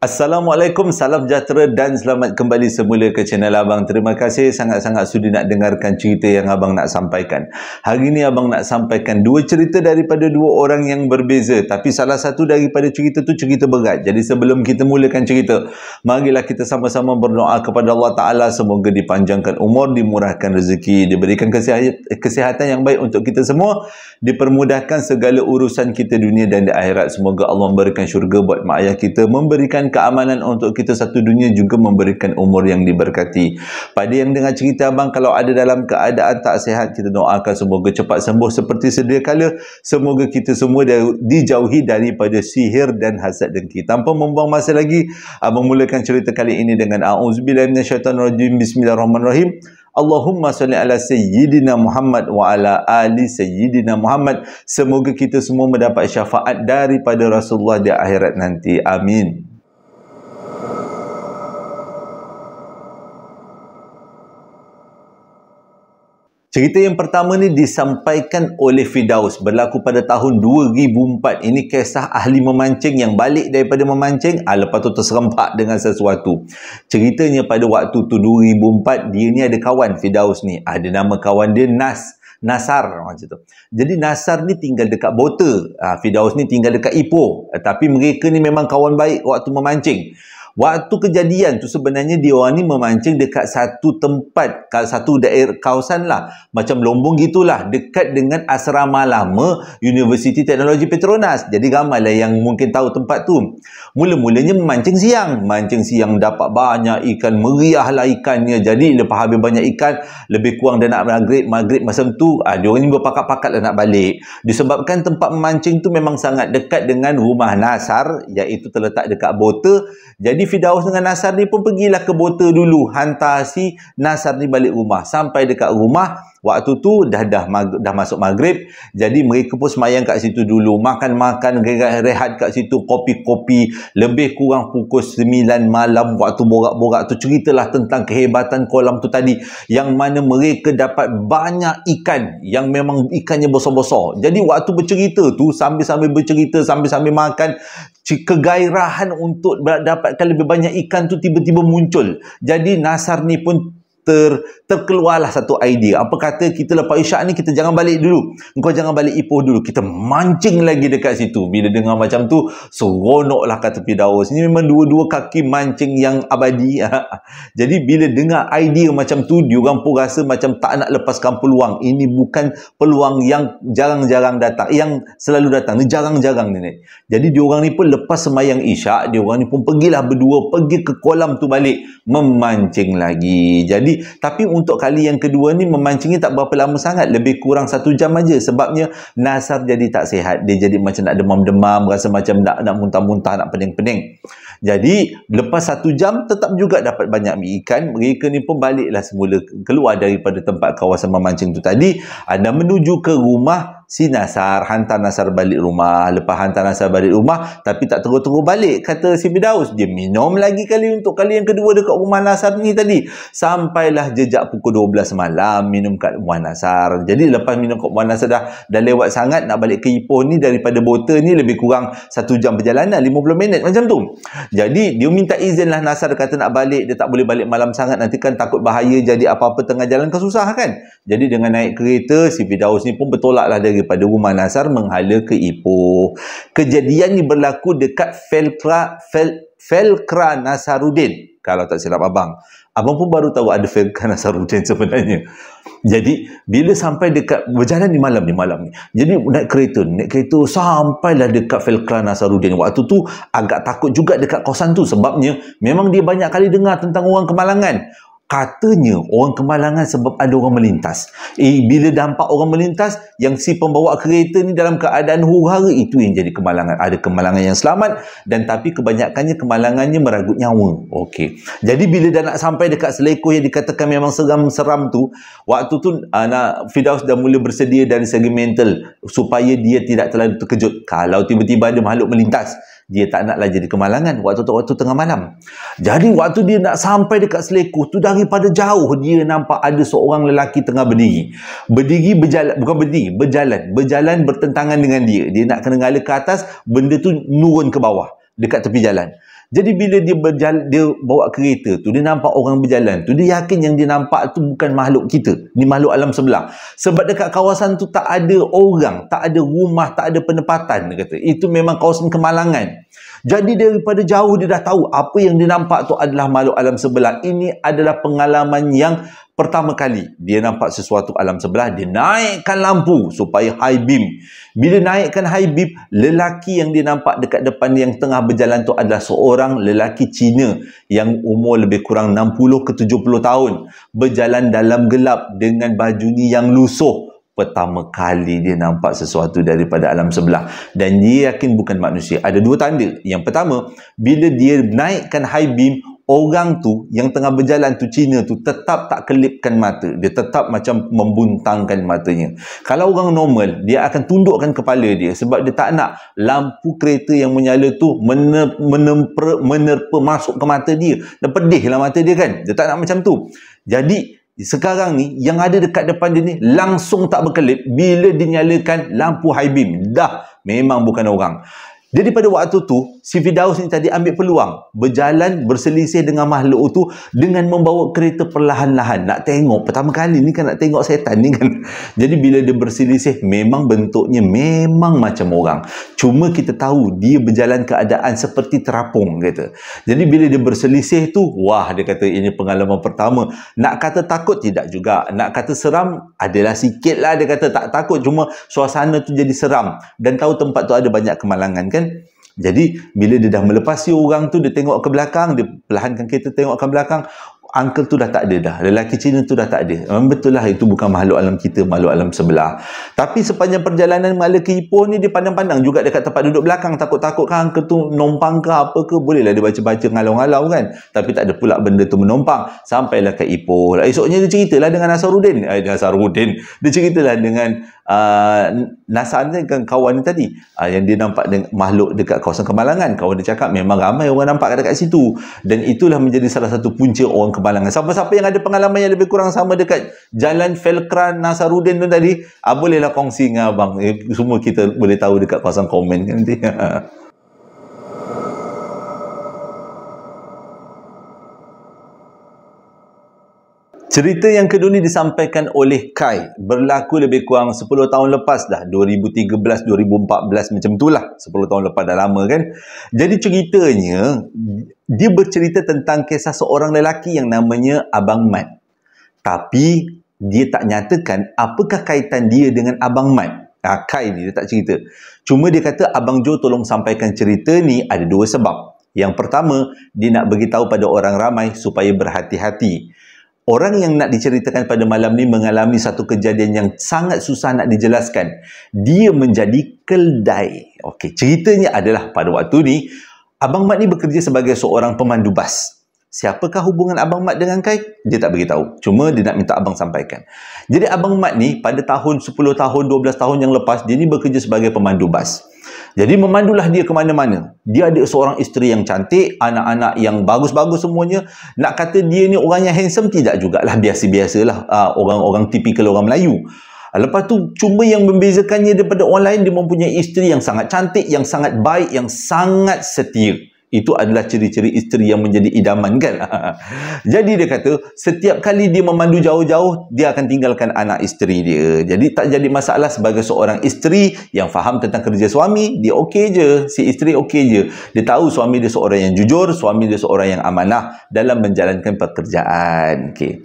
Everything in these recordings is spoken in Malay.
Assalamualaikum, salam sejahtera dan selamat kembali semula ke channel Abang. Terima kasih sangat-sangat sudi nak dengarkan cerita yang Abang nak sampaikan. Hari ini Abang nak sampaikan dua cerita daripada dua orang yang berbeza. Tapi salah satu daripada cerita tu cerita berat. Jadi sebelum kita mulakan cerita, marilah kita sama-sama berdoa kepada Allah Ta'ala. Semoga dipanjangkan umur, dimurahkan rezeki, diberikan kesihatan yang baik untuk kita semua, dipermudahkan segala urusan kita dunia dan di akhirat. Semoga Allah memberikan syurga buat mak ayah kita, memberikan keamanan untuk kita satu dunia, juga memberikan umur yang diberkati. Pada yang dengar cerita Abang, kalau ada dalam keadaan tak sihat, kita doakan semoga cepat sembuh seperti sedia kala. Semoga kita semua dijauhi daripada sihir dan hasad dengki. Tanpa membuang masa lagi, Abang mulakan cerita kali ini dengan A'udzubillahi minasyaitanirrajim. Bismillahirrahmanirrahim. Allahumma salli ala Sayyidina Muhammad wa ala ali Sayyidina Muhammad. Semoga kita semua mendapat syafaat daripada Rasulullah di akhirat nanti. Amin. Cerita yang pertama ni disampaikan oleh Firdaus, berlaku pada tahun 2004. Ini kisah ahli memancing yang balik daripada memancing, lepas tu terserempak dengan sesuatu. Ceritanya pada waktu tu 2004, dia ni ada kawan, Firdaus ni. Ada nama kawan dia Nasar macam tu. Jadi Nasar ni tinggal dekat Bota. Firdaus ni tinggal dekat Ipoh. Tapi mereka ni memang kawan baik waktu memancing. Waktu kejadian tu sebenarnya dia orang ni memancing dekat satu tempat, satu daerah kawasan lah, macam Lombong gitulah, dekat dengan asrama lama Universiti Teknologi Petronas. Jadi ramailah yang mungkin tahu tempat tu. Mula-mulanya memancing siang dapat banyak ikan, meriahlah ikannya. Jadi lepas habis banyak ikan, lebih kurang dah nak maghrib macam tu, dia orang ni berpakat-pakat lah nak balik. Disebabkan tempat memancing tu memang sangat dekat dengan rumah Nasar, iaitu terletak dekat Bota. Jadi Firdaus dengan Nasar ni pun pergilah ke Bota dulu, hantar si Nasar ni balik rumah. Sampai dekat rumah, waktu tu dah masuk maghrib. Jadi mereka pun semayang kat situ dulu, makan-makan, rehat kat situ, kopi-kopi. Lebih kurang pukul 9 malam, waktu borak-borak tu ceritalah tentang kehebatan kolam tu tadi, yang mana mereka dapat banyak ikan, yang memang ikannya besar-besar. Jadi waktu bercerita tu, sambil-sambil bercerita, sambil-sambil makan, kegairahan untuk dapatkan lebih banyak ikan tu tiba-tiba muncul. Jadi Nasar ni pun terkeluarlah satu idea. Apa kata, kita lepas isyak ni kita jangan balik dulu, engkau jangan balik Ipoh dulu, kita mancing lagi dekat situ. Bila dengar macam tu, seronoklah kata Firdaus. Ini memang dua-dua kaki mancing yang abadi. Jadi bila dengar idea macam tu, diorang pun rasa macam tak nak lepaskan peluang. Ini bukan peluang yang jarang-jarang datang, yang selalu datang, ni jarang-jarang ni. Jadi diorang ni pun lepas semayang isyak, diorang ni pun pergilah berdua, pergi ke kolam tu balik, memancing lagi. Jadi tapi untuk kali yang kedua ni memancingnya tak berapa lama sangat, lebih kurang 1 jam aja. Sebabnya Nasar jadi tak sihat, dia jadi macam nak demam-demam, rasa macam nak muntah-muntah, nak pening-pening. Jadi lepas 1 jam tetap juga dapat banyak ikan. Mereka ni pun baliklah semula, keluar daripada tempat kawasan memancing tu tadi, menuju ke rumah si Nasar, hantar Nasar balik rumah. Lepas hantar Nasar balik rumah, tapi tak terus-terus balik, kata si Firdaus. Dia minum lagi untuk kali yang kedua dekat rumah Nasar ni tadi. Sampailah jejak pukul 12 malam minum kat rumah Nasar. Jadi lepas minum kat rumah Nasar dah lewat sangat, nak balik ke Ipoh ni daripada Bota ni lebih kurang 1 jam perjalanan, 50 minit macam tu. Jadi dia minta izin lah Nasar, kata nak balik, dia tak boleh balik malam sangat, nanti kan takut bahaya, jadi apa-apa tengah jalan kan susah kan. Jadi dengan naik kereta, si Firdaus ni pun bertolaklah daripada rumah Nasar menghala ke Ipoh. Kejadian ni berlaku dekat Felkra Nasaruddin, kalau tak silap abang. Abang pun baru tahu ada Felkra Nasaruddin sebenarnya. Jadi bila sampai dekat, berjalan di malam ni. Jadi naik kereta sampailah dekat Felkra Nasaruddin. Waktu tu agak takut juga dekat kawasan tu, sebabnya memang dia banyak kali dengar tentang orang Kemalangan. Katanya orang Kemalangan sebab ada orang melintas. Bila nampak orang melintas, yang si pembawa kereta ni dalam keadaan huru-hara, itu yang jadi kemalangan. Ada kemalangan yang selamat, dan tapi kebanyakannya kemalangannya meragut nyawa. Okey. Jadi bila dah nak sampai dekat selekoh yang dikatakan memang seram tu, waktu tu Firdaus dah mula bersedia dari segi mental supaya dia tidak terlalu terkejut. Kalau tiba-tiba ada makhluk melintas, dia tak naklah jadi kemalangan waktu tengah malam. Jadi waktu dia nak sampai dekat selekoh tu, daripada jauh dia nampak ada seorang lelaki tengah berdiri. Berjalan bertentangan dengan dia. Dia nak kena ngala ke atas, benda tu nurun ke bawah dekat tepi jalan. Jadi bila dia berjalan, dia bawa kereta tu, dia nampak orang berjalan tu, dia yakin yang dia nampak tu bukan makhluk kita, ni makhluk alam sebelah. Sebab dekat kawasan tu tak ada orang, tak ada rumah, tak ada penempatan, dia kata. Itu memang kawasan kemalangan. Jadi daripada jauh dia dah tahu apa yang dia nampak tu adalah makhluk alam sebelah. Ini adalah pengalaman yang pertama kali dia nampak sesuatu alam sebelah. Dia naikkan lampu supaya high beam. Bila naikkan high beam, lelaki yang dia nampak dekat depan yang tengah berjalan tu adalah seorang lelaki Cina yang umur lebih kurang 60 ke 70 tahun. Berjalan dalam gelap dengan bajunya yang lusuh. Pertama kali dia nampak sesuatu daripada alam sebelah. Dan dia yakin bukan manusia. Ada dua tanda. Yang pertama, bila dia naikkan high beam, orang tu yang tengah berjalan tu, Cina tu, tetap tak kelipkan mata. Dia tetap macam membuntangkan matanya. Kalau orang normal, dia akan tundukkan kepala dia sebab dia tak nak lampu kereta yang menyala tu menerpa masuk ke mata dia. Dan pedihlah mata dia kan. Dia tak nak macam tu. Jadi sekarang ni yang ada dekat depan dia ni langsung tak berkelip bila dinyalakan lampu high beam. Dah memang bukan orang. Jadi pada waktu tu, si Firdaus ni tadi ambil peluang. Berjalan berselisih dengan makhluk tu dengan membawa kereta perlahan-lahan. Nak tengok. Pertama kali ni kan nak tengok setan ni kan. Jadi bila dia berselisih, memang bentuknya memang macam orang. Cuma kita tahu dia berjalan keadaan seperti terapung kata. Jadi bila dia berselisih tu, wah dia kata ini pengalaman pertama. Nak kata takut tidak juga. Nak kata seram adalah sikit lah. Dia kata tak takut. Cuma suasana tu jadi seram. Dan tahu tempat tu ada banyak kemalangan kan. Jadi bila dia dah melepasi orang tu, dia tengok ke belakang, dia perlahankan kereta tengok ke belakang, uncle tu dah tak ada dah. Lelaki Cina tu dah tak ada. Betul lah itu bukan makhluk alam kita, makhluk alam sebelah. Tapi sepanjang perjalanan Mala ke Ipoh ni, dia pandang-pandang juga dekat tempat duduk belakang. Takut-takut kan uncle tu nompang ke apa ke. Bolehlah dia baca-baca ngalau-ngalau kan. Tapi tak ada pula benda tu menompang. Sampailah ke Ipoh. Esoknya dia ceritalah dengan Nasaruddin. Dia ceritalah dengan Nasan kan, kawan ni tadi. Yang dia nampak makhluk dekat kawasan kemalangan. Kawan dia cakap memang ramai orang nampak dekat situ. Dan itulah menjadi salah satu punca orang kemalangan. Siapa-siapa yang ada pengalaman yang lebih kurang sama dekat Jalan Felkran Nasaruddin tu tadi, bolehlah kongsi dengan abang. Semua kita boleh tahu dekat kawasan komen kan nanti. Cerita yang kedua ni disampaikan oleh Kai. Berlaku lebih kurang 10 tahun lepas dah. 2013, 2014 macam itulah. 10 tahun lepas dah lama kan. Jadi ceritanya, dia bercerita tentang kisah seorang lelaki yang namanya Abang Mat. Tapi dia tak nyatakan apakah kaitan dia dengan Abang Mat. Kai ni dia tak cerita. Cuma dia kata Abang Jo tolong sampaikan cerita ni ada dua sebab. Yang pertama, dia nak beritahu pada orang ramai supaya berhati-hati. Orang yang nak diceritakan pada malam ni mengalami satu kejadian yang sangat susah nak dijelaskan. Dia menjadi keldai. Okey, ceritanya adalah pada waktu ni, Abang Mat ni bekerja sebagai seorang pemandu bas. Siapakah hubungan Abang Mat dengan Kai? Dia tak beritahu. Cuma dia nak minta abang sampaikan. Jadi Abang Mat ni pada tahun 10 tahun, 12 tahun yang lepas, dia ni bekerja sebagai pemandu bas. Jadi memandulah dia ke mana-mana. Dia ada seorang isteri yang cantik, anak-anak yang bagus-bagus semuanya. Nak kata dia ni orang yang handsome, tidak jugalah. Biasa-biasalah. Orang-orang tipikal orang Melayu. Lepas tu, cuma yang membezakannya daripada orang lain, dia mempunyai isteri yang sangat cantik, yang sangat baik, yang sangat setia. Itu adalah ciri-ciri isteri yang menjadi idaman kan. Jadi dia kata, setiap kali dia memandu jauh-jauh, dia akan tinggalkan anak isteri dia. Jadi tak jadi masalah sebagai seorang isteri yang faham tentang kerja suami, dia okey je. Si isteri okey je. Dia tahu suami dia seorang yang jujur, suami dia seorang yang amanah dalam menjalankan pekerjaan. Okay.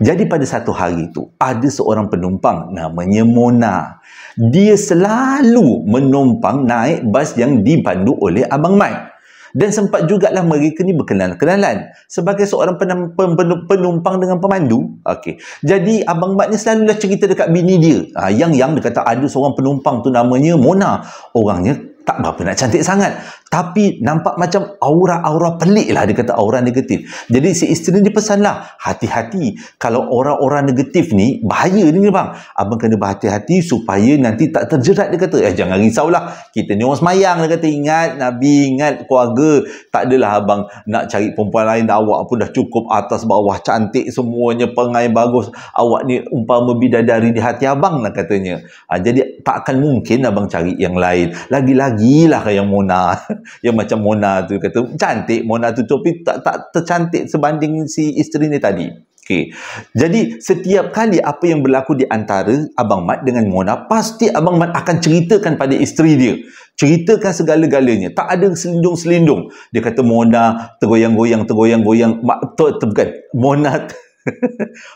Jadi pada satu hari tu, ada seorang penumpang namanya Mona. Dia selalu menumpang naik bas yang dipandu oleh Abang Mat. Dan sempat jugalah mereka ni berkenalan-kenalan sebagai seorang penumpang dengan pemandu. Okey. Jadi Abang Mat ni selalulah cerita dekat bini dia. Yang dia kata ada seorang penumpang tu namanya Mona. Orangnya tak berapa nak cantik sangat. Tapi nampak macam aura-aura pelik lah. Dia kata aura negatif. Jadi si isteri dia pesanlah, hati-hati. Kalau orang-orang negatif ni, bahaya ni bang. Abang kena berhati-hati supaya nanti tak terjerat. Dia kata, jangan risaulah. Kita ni orang semayang. Dia kata, ingat Nabi, ingat keluarga. Tak adalah abang nak cari perempuan lain. Awak pun dah cukup atas bawah. Cantik semuanya, pengai bagus. Awak ni umpama bidadari di hati abang lah katanya. Jadi tak akan mungkin abang cari yang lain. Lagi-lagilah yang Mona. Yang macam Mona tu kata, cantik Mona tu, tapi tak tercantik sebanding si isteri ni tadi. Okey. Jadi setiap kali apa yang berlaku di antara Abang Mat dengan Mona, pasti Abang Mat akan ceritakan pada isteri dia. Ceritakan segala-galanya. Tak ada selindung-selindung. Dia kata Mona tergoyang-goyang. Bukan.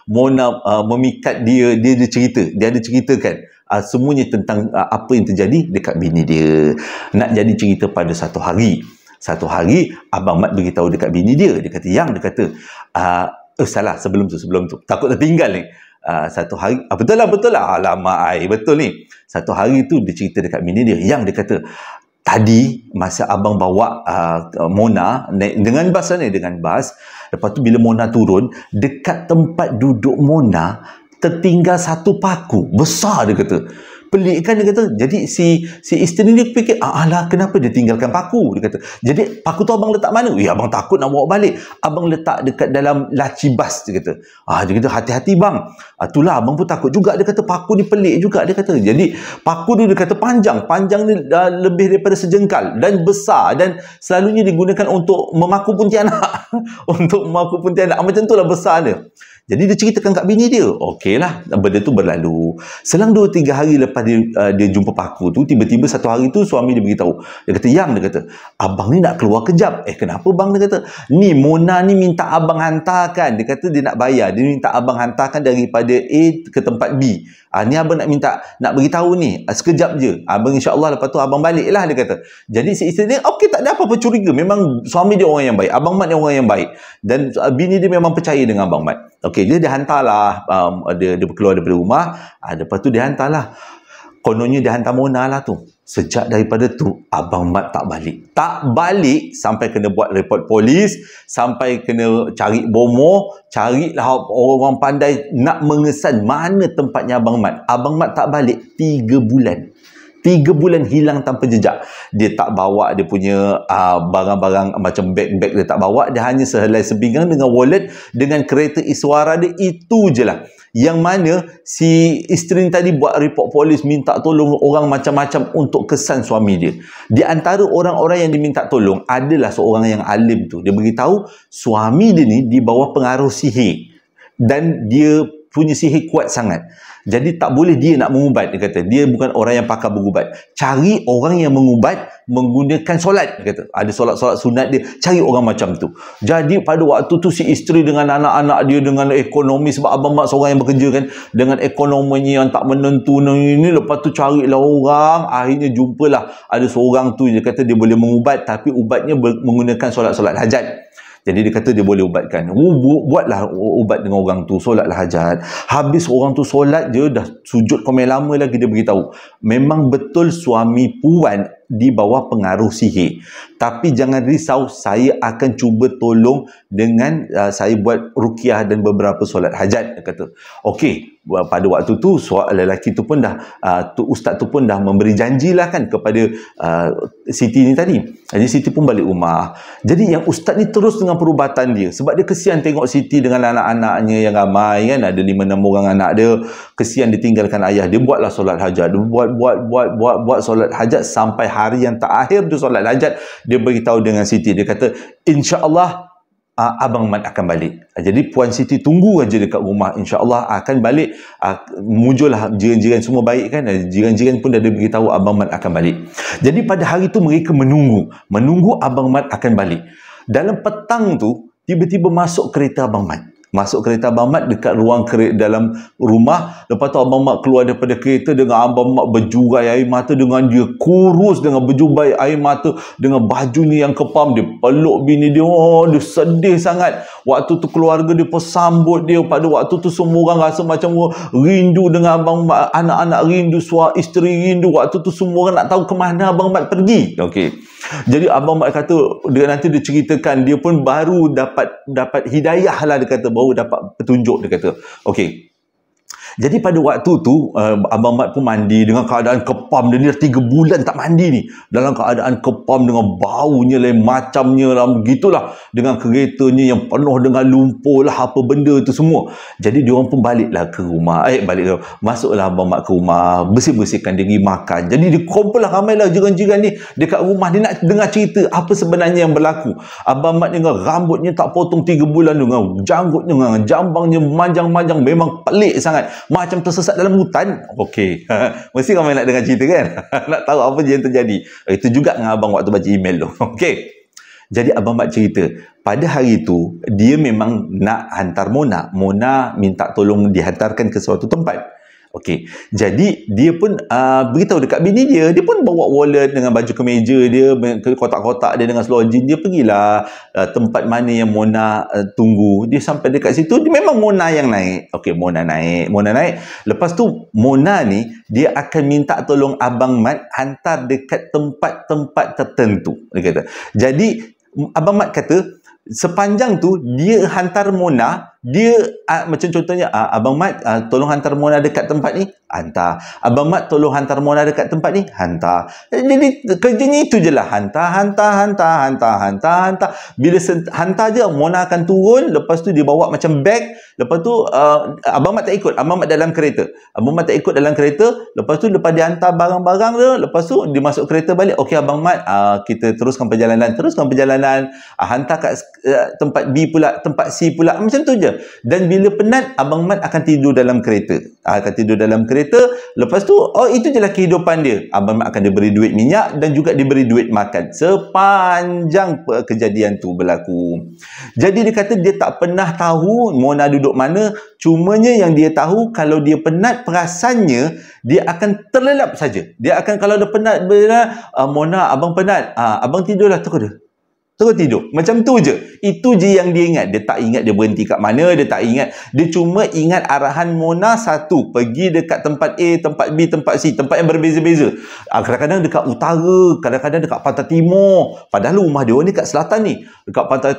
Mona memikat dia cerita. Dia ada ceritakan semuanya tentang apa yang terjadi dekat bini dia. Nak jadi cerita pada satu hari. Satu hari Abang Mat beritahu dekat bini dia. Dia kata, Yang, dia kata, salah, sebelum tu. Takut tertinggal ni. Satu hari, betul lah. Alamak, betul ni. Satu hari tu dia cerita dekat bini dia. Yang, dia kata, tadi masa abang bawa Mona naik dengan bas ni, lepas tu bila Mona turun, dekat tempat duduk Mona tertinggal satu paku besar, dia kata. Pelik kan, dia kata. Jadi si isteri dia fikir, alah, kenapa dia tinggalkan paku, dia kata. Jadi paku tu abang letak mana? Abang takut nak bawa balik. Abang letak dekat dalam laci bas, dia kata. Dia kata, hati-hati bang. Itulah abang pun takut juga, dia kata. Paku ni pelik juga, dia kata. Jadi paku dia kata panjang ni lebih daripada sejengkal dan besar, dan selalunya digunakan untuk memaku Pontianak. Untuk memaku Pontianak, macam tu lah besar dia. Jadi dia ceritakan kat bini dia. Okeylah, benda tu berlalu. Selang 2-3 hari lepas dia jumpa paku tu, tiba-tiba satu hari tu suami dia beritahu. Dia kata, Yang, dia kata, abang ni nak keluar kejap. Kenapa bang, dia kata? Ni Mona ni minta abang hantarkan. Dia kata dia nak bayar. Dia minta abang hantarkan daripada A ke tempat B. Ni abang nak beritahu ni. Sekejap je. Abang insya-Allah lepas tu abang balik lah, dia kata. Jadi si isteri dia, okey, tak ada apa-apa curiga. Memang suami dia orang yang baik. Abang Mat ni orang yang baik. Dan bini dia memang percaya dengan Abang Mat. Okey, dia hantarlah, dia keluar daripada rumah, lepas tu dia hantarlah. Kononnya dia hantar Mona lah tu. Sejak daripada tu, Abang Mat tak balik. Tak balik sampai kena buat report polis, sampai kena cari bomo, carilah orang pandai nak mengesan mana tempatnya Abang Mat. Abang Mat tak balik 3 bulan. 3 bulan hilang tanpa jejak. Dia tak bawa dia punya barang-barang macam beg-beg, dia tak bawa. Dia hanya sehelai sepinggang dengan wallet, dengan kereta iswara dia. Itu je lah. Yang mana si isteri tadi buat report polis, minta tolong orang macam-macam untuk kesan suami dia. Di antara orang-orang yang diminta tolong adalah seorang yang alim tu. Dia beritahu suami dia ni di bawah pengaruh sihir. Dan dia punya sihir kuat sangat. Jadi tak boleh dia nak mengubat, dia kata. Dia bukan orang yang pakar berubat. Cari orang yang mengubat menggunakan solat, dia kata. Ada solat-solat sunat dia. Cari orang macam tu. Jadi pada waktu tu si isteri dengan anak-anak dia, dengan ekonomi, sebab Abang Mat seorang yang bekerja kan, dengan ekonominya yang tak menentu ini, lepas tu carilah orang, akhirnya jumpalah ada seorang tu, dia kata dia boleh mengubat, tapi ubatnya menggunakan solat-solat hajat. Jadi dia kata dia boleh ubatkan. Buatlah ubat dengan orang tu, solatlah hajat. Habis orang tu solat je, dah sujud komel lama lagi, dia beritahu, memang betul suami puan di bawah pengaruh sihir. Tapi jangan risau, saya akan cuba tolong dengan saya buat ruqyah dan beberapa solat hajat, dia kata. Okey, pada waktu tu lelaki tu pun dah ustaz tu pun dah memberi janjilah kan kepada Siti ni tadi. Jadi Siti pun balik rumah. Jadi yang ustaz ni terus dengan perubatan dia, sebab dia kesian tengok Siti dengan anak-anaknya yang ramai kan, ada 5-6 orang anak dia, kesian ditinggalkan ayah. Dia buatlah solat hajat. Dia buat solat hajat sampai hari yang terakhir tu solat hajat. Dia beritahu dengan Siti, dia kata, insya-Allah Abang Mat akan balik. Jadi Puan Siti tunggu aja dekat rumah, insya-Allah akan balik. Muncullah jiran-jiran semua baik kan. Jiran-jiran pun dah beritahu Abang Mat akan balik. Jadi pada hari tu mereka menunggu Abang Mat akan balik. Dalam petang tu tiba-tiba masuk kereta Abang Mat. Masuk kereta Abang Mat dekat ruang dalam rumah. Lepas tu Abang Mat keluar daripada kereta dengan Abang Mat berjurai air mata, dengan dia kurus, dengan berjurai air mata, dengan bajunya yang kepam. Dia peluk bini dia. Dia sedih sangat. Waktu tu keluarga dia pun sambut dia. Pada waktu tu semua orang rasa macam rindu dengan Abang Mat. Anak-anak rindu, isteri rindu. Waktu tu semua orang nak tahu ke mana Abang Mat pergi. Okey. Jadi Abang Mat kata, nanti dia ceritakan, dia pun baru dapat hidayah lah, dia kata, baru dapat petunjuk, dia kata. Okey. Jadi pada waktu tu Abang Mat pun mandi dengan keadaan kepam. Dia ni dah 3 bulan tak mandi ni, dalam keadaan kepam dengan baunya lain macamnya lah, begitulah, dengan keretanya yang penuh dengan lumpur lah, apa benda tu semua. Jadi diorang pun baliklah ke rumah, masuklah Abang Mat ke rumah, bersih-bersihkan diri, makan. Jadi dia kumpul lah ramailah jiran-jiran ni dekat rumah. Dia nak dengar cerita apa sebenarnya yang berlaku. Abang Mat dengan rambutnya tak potong 3 bulan tu, dengan janggutnya, dengan jambangnya manjang-manjang, memang pelik sangat, macam tersesat dalam hutan. Okey, mesti ramai nak dengar cerita kan? Nak tahu apa je yang terjadi. Itu juga dengan abang waktu baca email tu. Okey, jadi Abang Mat cerita, pada hari itu dia memang nak hantar Mona. Mona minta tolong dihantarkan ke suatu tempat. Okey, jadi dia pun beritahu dekat bini dia. Dia pun bawa wallet dengan baju kemeja dia, kotak-kotak dia dengan seluar jeans. Dia pergilah tempat mana yang Mona tunggu. Dia sampai dekat situ, dia memang Mona yang naik. Okey, Mona naik. Lepas tu Mona ni dia akan minta tolong Abang Mat hantar dekat tempat-tempat tertentu. Dia kata. Jadi Abang Mat kata sepanjang tu dia hantar Mona, dia macam contohnya Abang Mat tolong hantar Mona dekat tempat ni, hantar. Abang Mat tolong hantar Mona dekat tempat ni, hantar. Jadi kerjanya itu je lah, hantar. Bila hantar je, Mona akan turun. Lepas tu dia bawa macam beg. Lepas tu Abang Mat tak ikut, Abang Mat dalam kereta. Lepas tu lepas dia hantar barang-barang dia, lepas tu dia masuk kereta balik. Okey Abang Mat, kita teruskan perjalanan. Hantar kat tempat B pula, tempat C pula, macam tu je. Dan bila penat, Abang Mat akan tidur dalam kereta. Lepas tu itu je lah kehidupan dia. Abang Mat akan diberi duit minyak dan juga diberi duit makan sepanjang kejadian tu berlaku. Jadi dia kata dia tak pernah tahu Mona duduk mana. Cumanya yang dia tahu, kalau dia penat, perasannya dia akan terlelap saja. Dia akan, kalau dia penat, Mona abang penat, abang tidurlah, terus tidur. Macam tu je. Itu je yang dia ingat. Dia tak ingat dia berhenti kat mana, dia tak ingat. Dia cuma ingat arahan Mona satu, pergi dekat tempat A, tempat B, tempat C, tempat yang berbeza-beza. Kadang-kadang dekat utara, kadang-kadang dekat pantai timur. Padahal rumah dia ni kat selatan ni. Dekat pantai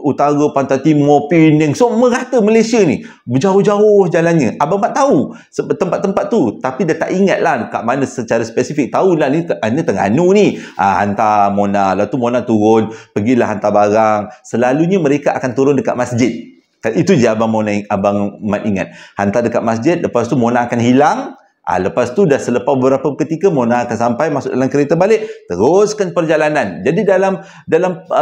utara, pantai timur, Penang. So merata Malaysia ni. Berjauh-jauh jalannya. Abang Mat tahu tempat-tempat tu, tapi dia tak ingat lah kat mana secara spesifik. Tahulah ni Terengganu ni. Hantar Mona. Lepas tu Mona turun, pergilah hantar barang. Selalunya mereka akan turun dekat masjid. Itu je Abang Mat ingat. Hantar dekat masjid, lepas tu Mona akan hilang. Lepas tu dah selepas beberapa ketika, Mona akan sampai, masuk dalam kereta balik, teruskan perjalanan. Jadi dalam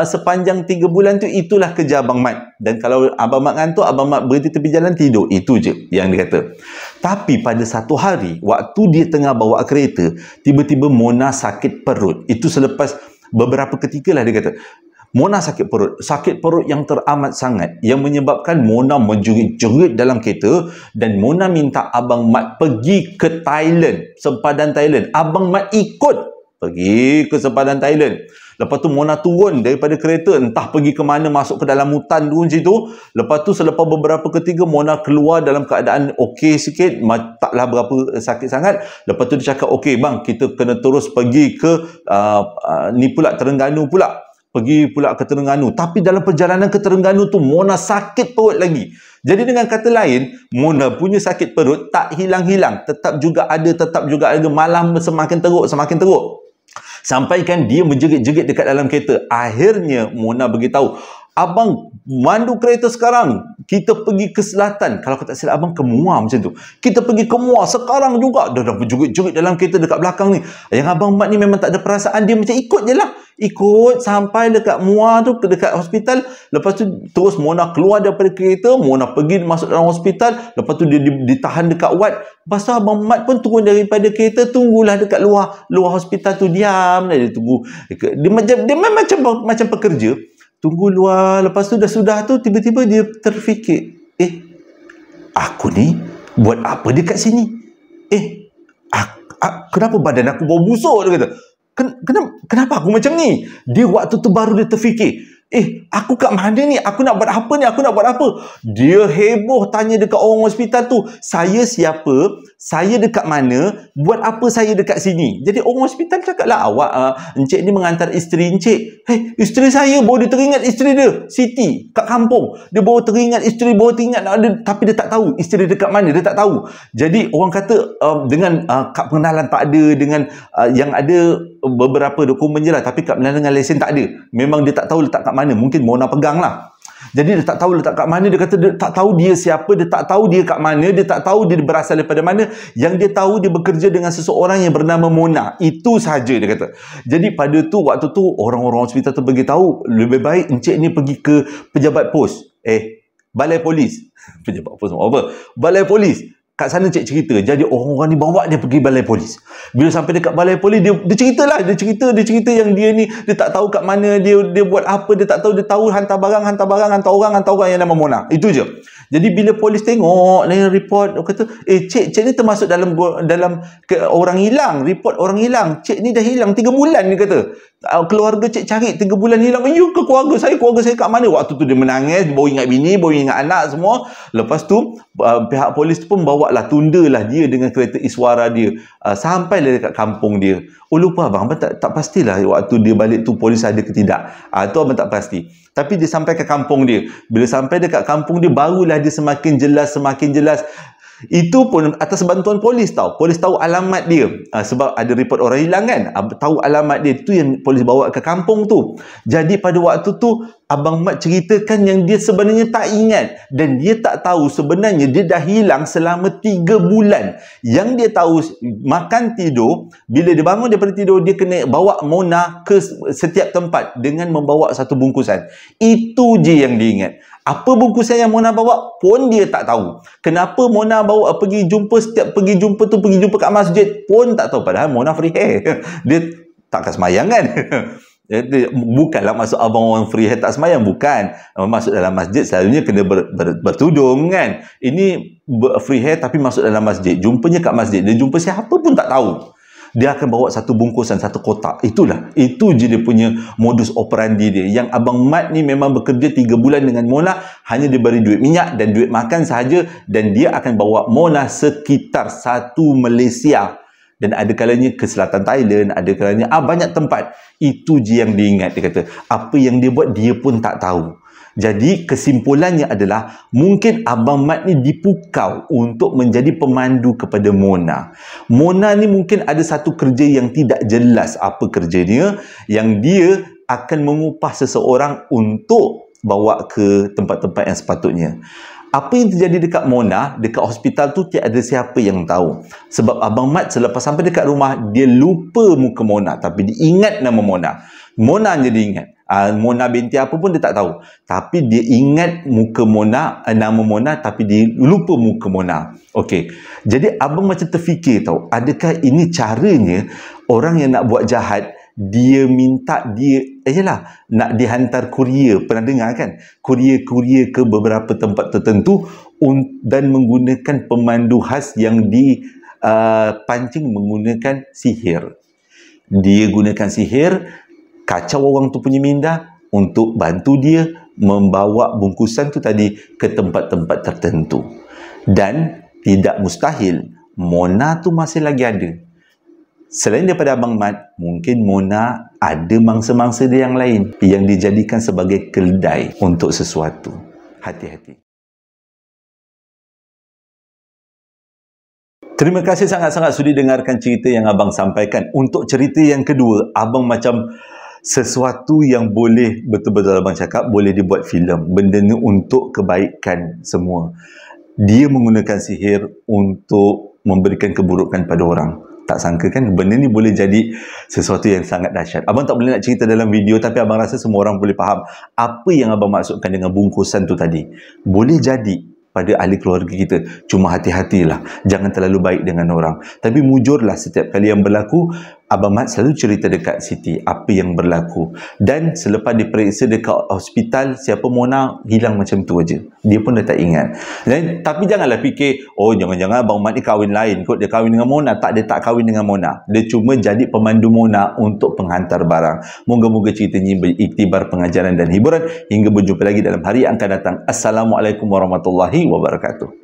sepanjang 3 bulan tu, itulah kerja Abang Mat. Dan kalau Abang Mat ngantuk, Abang Mat berhenti tepi jalan, tidur. Itu je yang dia kata. Tapi pada satu hari, waktu dia tengah bawa kereta, tiba-tiba Mona sakit perut. Itu selepas beberapa ketika lah dia kata. Mona sakit perut yang teramat sangat, yang menyebabkan Mona menjerit-jerit dalam kereta, dan Mona minta Abang Mat pergi ke Thailand, sempadan Thailand. Abang Mat ikut pergi ke sempadan Thailand. Lepas tu Mona turun daripada kereta, entah pergi ke mana, masuk ke dalam hutan turun situ. Lepas tu selepas beberapa ketika, Mona keluar dalam keadaan okey sikit, taklah berapa sakit sangat. Lepas tu dia cakap, okey bang, kita kena terus pergi ke ni pula, Terengganu pula. Pergi pula ke Terengganu. Tapi dalam perjalanan ke Terengganu tu, Mona sakit perut lagi. Jadi dengan kata lain, Mona punya sakit perut tak hilang-hilang. Tetap juga ada. Malam semakin teruk. Sampai kan dia menjerit-jerit dekat dalam kereta. Akhirnya Mona beritahu, abang mandu kereta sekarang, kita pergi ke selatan. Kalau aku tak silap, abang ke Muar macam tu. Kita pergi ke Muar sekarang juga. Dah berjerit-jerit dalam kereta dekat belakang ni. Yang Abang Mat ni memang tak ada perasaan. Dia macam ikut je lah. Ikut sampai dekat Muar tu, dekat hospital. Lepas tu terus Mona keluar daripada kereta. Mona pergi masuk dalam hospital. Lepas tu dia ditahan dekat ward. Lepas tu Abang Mat pun turun daripada kereta. Tunggulah dekat luar hospital tu. Diam lah dia tunggu. Dia macam pekerja. Tunggu luar. Lepas tu dah sudah tu, tiba-tiba dia terfikir, aku ni buat apa dekat sini? Kenapa badan aku bau busuk? Dia kata, kenapa aku macam ni? Dia waktu tu baru dia terfikir, Aku kat mana ni? Aku nak buat apa ni? Aku nak buat apa? Dia heboh tanya dekat orang hospital tu, saya siapa? Saya dekat mana? Buat apa saya dekat sini? Jadi orang hospital cakap lah, awak, encik ni mengantar isteri encik. Isteri saya, baru dia teringat isteri dia, Siti, kat kampung. Dia baru teringat isteri, baru teringat, tapi dia tak tahu isteri dekat mana, dia tak tahu. Jadi orang kata dengan kad pengenalan tak ada, dengan yang ada beberapa dokumen je lah, tapi kad pengenalan dengan lesen tak ada. Memang dia tak tahu letak kat mana. Mungkin Mona pegang lah. Jadi dia tak tahu letak kat mana. Dia kata dia tak tahu dia siapa, dia tak tahu dia kat mana, dia tak tahu dia berasal daripada mana. Yang dia tahu dia bekerja dengan seseorang yang bernama Mona. Itu sahaja dia kata. Jadi pada tu, waktu tu orang-orang hospital tu beritahu, lebih baik encik ni pergi ke pejabat pos. Balai polis. Pejabat pos apa? Balai polis. Kat sana cik cerita. Jadi orang-orang ni bawa dia pergi balai polis. Bila sampai dekat balai polis, dia ceritalah. Dia cerita yang dia ni, dia tak tahu kat mana, dia buat apa, dia tak tahu. Dia tahu hantar barang, hantar orang yang nama Mona. Itu je. Jadi bila polis tengok ni report, dia kata, cik ni termasuk dalam orang hilang, report orang hilang. Cik ni dah hilang 3 bulan, dia kata. Keluarga cik cari 3 bulan hilang. Ke keluarga saya kat mana? Waktu tu dia menangis, baru ingat bini, baru ingat anak semua. Lepas tu pihak polis tu pun bawa lah, tundalah dia dengan kereta Iswara dia sampailah dekat kampung dia. Lupa abang tak pastilah waktu dia balik tu polis ada ke tidak. Tu abang tak pasti. Tapi dia sampai ke kampung dia. Bila sampai dekat kampung dia, barulah dia semakin jelas. Itu pun atas bantuan polis tau. Polis tahu alamat dia. Sebab ada report orang hilang kan. Tahu alamat dia. Itu yang polis bawa ke kampung tu. Jadi pada waktu tu, Abang Mat ceritakan yang dia sebenarnya tak ingat. Dan dia tak tahu sebenarnya dia dah hilang selama 3 bulan. Yang dia tahu, makan tidur. Bila dia bangun daripada tidur, dia kena bawa Mona ke setiap tempat dengan membawa satu bungkusan. Itu je yang dia ingat. Apa bungkusan yang Mona bawa pun dia tak tahu. Kenapa Mona bawa pergi jumpa kat masjid pun tak tahu. Padahal Mona free hair. Dia takkan semayang kan. Bukanlah maksud abang orang free hair tak semayang. Bukan. Masuk dalam masjid selalunya kena bertudung kan. Ini free hair tapi masuk dalam masjid. Jumpanya kat masjid. Dia jumpa siapa pun tak tahu. Dia akan bawa satu bungkusan, satu kotak. Itu je dia punya modus operandi dia. Yang Abang Mat ni memang bekerja 3 bulan dengan Mona, hanya diberi duit minyak dan duit makan sahaja, dan dia akan bawa Mona sekitar satu Malaysia. Dan ada kalanya ke selatan Thailand, ada kalanya banyak tempat. Itu je yang dia ingat. Dia kata, apa yang dia buat dia pun tak tahu. Jadi kesimpulannya adalah mungkin Abang Mat ni dipukau untuk menjadi pemandu kepada Mona. Mona ni mungkin ada satu kerja yang tidak jelas apa kerja dia, yang dia akan mengupah seseorang untuk bawa ke tempat-tempat yang sepatutnya. Apa yang terjadi dekat Mona, dekat hospital tu, tiada siapa yang tahu. Sebab Abang Mat selepas sampai dekat rumah, dia lupa muka Mona. Tapi dia ingat nama Mona. Mona je dia ingat. Mona binti apa pun dia tak tahu. Tapi dia ingat muka Mona, nama Mona, tapi dia lupa muka Mona. Okey. Jadi abang macam terfikir tau, adakah ini caranya orang yang nak buat jahat, dia minta dia, nak dihantar kurier. Pernah dengar kan? Kurier ke beberapa tempat tertentu dan menggunakan pemandu khas yang dipancing menggunakan sihir. Dia gunakan sihir, kacau orang tu punya minda untuk bantu dia membawa bungkusan tu tadi ke tempat-tempat tertentu. Dan tidak mustahil Mona tu masih lagi ada. Selain daripada Abang Mat, mungkin Mona ada mangsa-mangsa dia yang lain yang dijadikan sebagai keledai untuk sesuatu. Hati-hati. Terima kasih sangat-sangat sudi dengarkan cerita yang abang sampaikan. Untuk cerita yang kedua, abang macam sesuatu yang boleh, betul-betul abang cakap, boleh dibuat filem. Benda ni untuk kebaikan semua. Dia menggunakan sihir untuk memberikan keburukan pada orang. Tak sangka kan benda ni boleh jadi sesuatu yang sangat dahsyat. Abang tak boleh nak cerita dalam video, tapi abang rasa semua orang boleh faham apa yang abang maksudkan dengan bungkusan tu tadi. Boleh jadi pada ahli keluarga kita. Cuma hati-hatilah. Jangan terlalu baik dengan orang. Tapi mujurlah setiap kali yang berlaku. Abang Mat selalu cerita dekat Siti apa yang berlaku. Dan selepas diperiksa dekat hospital, siapa Mona hilang macam tu aja. Dia pun dah tak ingat. Tapi janganlah fikir, oh jangan-jangan Abang Mat ni kahwin lain kot. Dia kahwin dengan Mona. Tak, dia tak kahwin dengan Mona. Dia cuma jadi pemandu Mona untuk penghantar barang. Moga-moga cerita ini beriktibar pengajaran dan hiburan. Hingga berjumpa lagi dalam hari yang akan datang. Assalamualaikum warahmatullahi wabarakatuh.